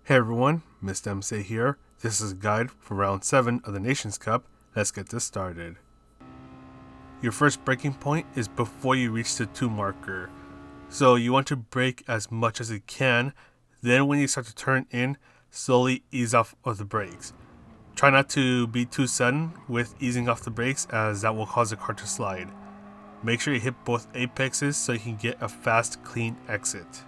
Hey everyone, Mr. MC here. This is a guide for round 7 of the Nations Cup. Let's get this started. Your first braking point is before you reach the 2 marker. So you want to brake as much as you can, then when you start to turn in, slowly ease off of the brakes. Try not to be too sudden with easing off the brakes as that will cause the car to slide. Make sure you hit both apexes so you can get a fast, clean exit.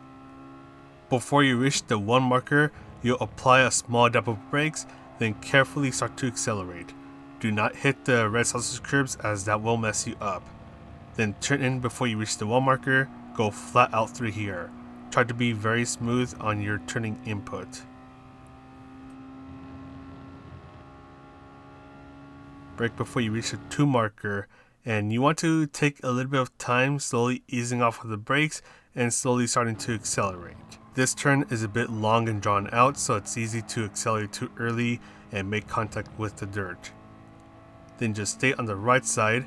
Before you reach the 1 marker, you'll apply a small dab of brakes, then carefully start to accelerate. Do not hit the red sausage curbs as that will mess you up. Then turn in before you reach the 1 marker, go flat out through here. Try to be very smooth on your turning input. Brake before you reach the 2 marker, and you want to take a little bit of time slowly easing off of the brakes and slowly starting to accelerate. This turn is a bit long and drawn out, so it's easy to accelerate too early and make contact with the dirt. Then just stay on the right side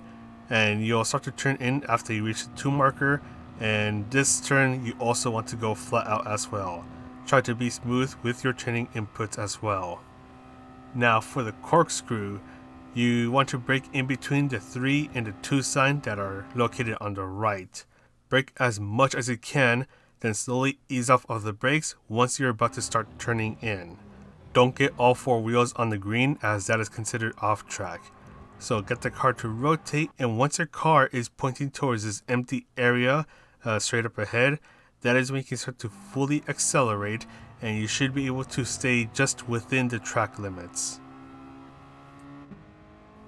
and you'll start to turn in after you reach the 2 marker, and this turn you also want to go flat out as well. Try to be smooth with your turning inputs as well. Now for the corkscrew, you want to brake in between the 3 and the 2 sign that are located on the right. Brake as much as you can, then slowly ease off of the brakes once you're about to start turning in. Don't get all 4 wheels on the green as that is considered off track. So get the car to rotate, and once your car is pointing towards this empty area straight up ahead, that is when you can start to fully accelerate and you should be able to stay just within the track limits.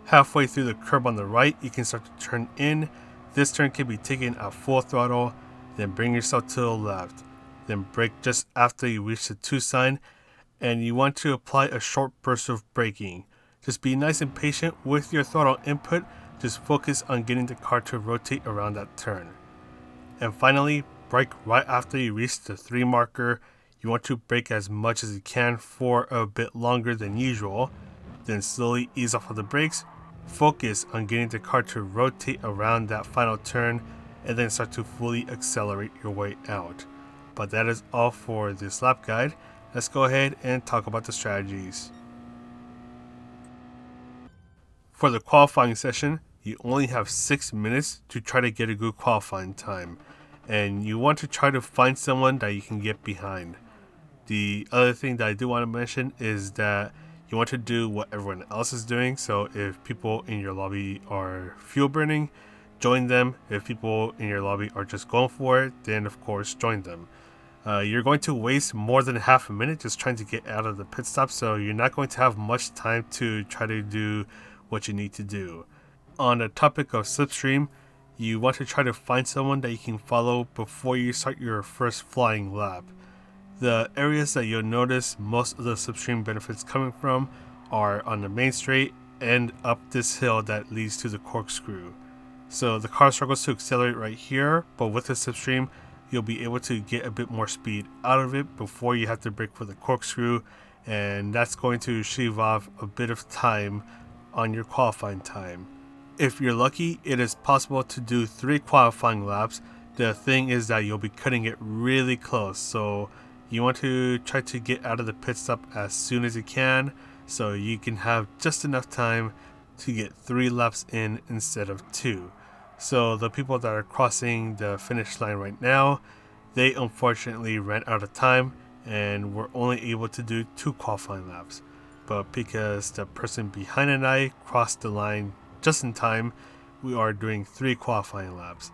Halfway through the curb on the right, you can start to turn in. This turn can be taken at full throttle, then bring yourself to the left. Then brake just after you reach the 2 sign, and you want to apply a short burst of braking. Just be nice and patient with your throttle input, just focus on getting the car to rotate around that turn. And finally, brake right after you reach the 3 marker. You want to brake as much as you can for a bit longer than usual, then slowly ease off of the brakes. Focus on getting the car to rotate around that final turn and then start to fully accelerate your way out. But that is all for this lap guide. Let's go ahead and talk about the strategies. For the qualifying session, you only have 6 minutes to try to get a good qualifying time, and you want to try to find someone that you can get behind. The other thing that I do want to mention is that you want to do what everyone else is doing. So if people in your lobby are fuel burning, join them. If people in your lobby are just going for it, then of course join them. You're going to waste more than half a minute just trying to get out of the pit stop, so you're not going to have much time to try to do what you need to do. On the topic of slipstream, you want to try to find someone that you can follow before you start your first flying lap. The areas that you'll notice most of the slipstream benefits coming from are on the main straight and up this hill that leads to the corkscrew. So the car struggles to accelerate right here, but with the slipstream, you'll be able to get a bit more speed out of it before you have to brake for the corkscrew, and that's going to shave off a bit of time on your qualifying time. If you're lucky, it is possible to do 3 qualifying laps. The thing is that you'll be cutting it really close, so you want to try to get out of the pit stop as soon as you can so you can have just enough time to get 3 laps in instead of 2. So the people that are crossing the finish line right now, they unfortunately ran out of time and were only able to do 2 qualifying laps. But because the person behind and I crossed the line just in time, we are doing 3 qualifying laps.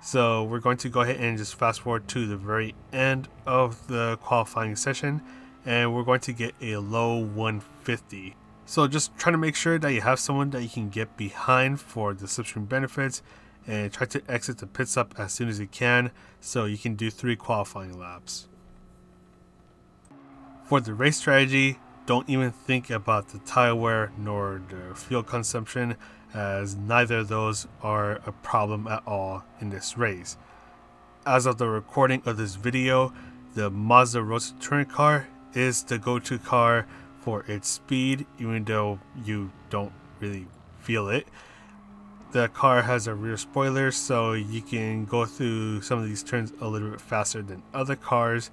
So we're going to go ahead and just fast forward to the very end of the qualifying session, and we're going to get a low 150. So just try to make sure that you have someone that you can get behind for the slipstream benefits, and try to exit the pit stop as soon as you can so you can do 3 qualifying laps. For the race strategy, don't even think about the tire wear nor the fuel consumption, as neither of those are a problem at all in this race. As of the recording of this video, the Mazda Roadster touring car is the go-to car for its speed, even though you don't really feel it. The car has a rear spoiler, so you can go through some of these turns a little bit faster than other cars.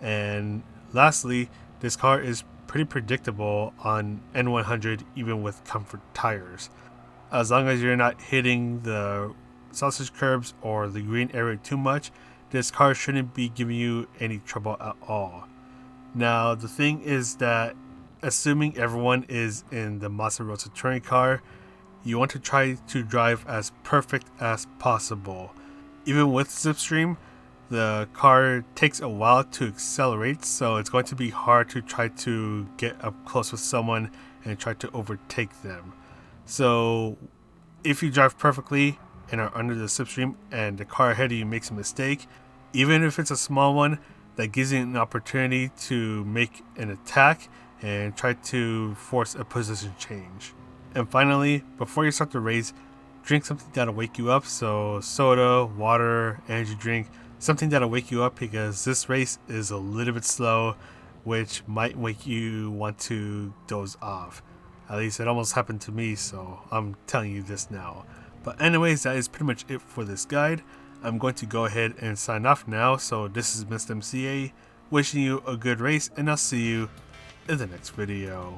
And lastly, this car is pretty predictable on N100 even with comfort tires. As long as you're not hitting the sausage curbs or the green area too much, this car shouldn't be giving you any trouble at all. Now the thing is that assuming everyone is in the Mazda Roadster touring car, you want to try to drive as perfect as possible. Even with Slipstream, the car takes a while to accelerate, so it's going to be hard to try to get up close with someone and try to overtake them. So if you drive perfectly and are under the Slipstream and the car ahead of you makes a mistake, even if it's a small one, that gives you an opportunity to make an attack and try to force a position change. And finally, before you start the race, drink something that'll wake you up. So soda, water, energy drink, something that'll wake you up, because this race is a little bit slow, which might make you want to doze off. At least it almost happened to me, so I'm telling you this now. But anyways, that is pretty much it for this guide. I'm going to go ahead and sign off now. So this is Mr. MCA, wishing you a good race, and I'll see you in the next video.